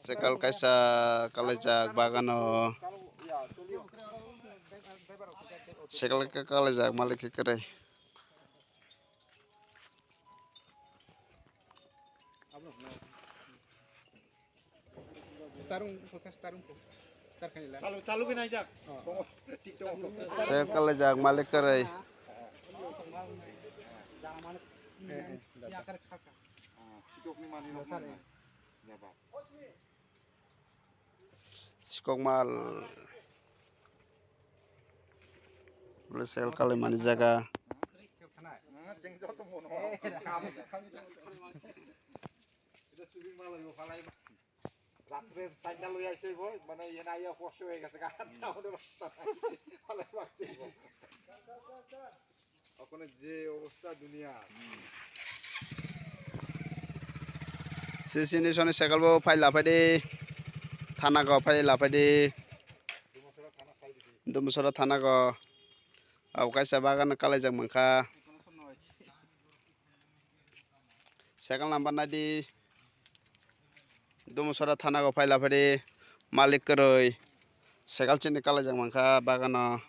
Sekal kaisa kalajak bagano sekal ka kalajak malik kare चालू की नाही जाक sekal kalajak malik kare sikok mal sekal kali mani jaga রাত্রে চাইনা লই আইছে বই মানে এনা ইয়া কষ্ট হয়ে গেছে গান চাউরে বস্তা ফলে বাচ্চা ওখানে যে অবস্থা দুনিয়া sini sone sekal bo fai lapai de thana ko fai lapai de dumusora thana ko au kaisa bagan kalajak mangkha sekal number na di dumusora thana ko fai lapai de malik koroi sekal chini kalajak mangkha bagano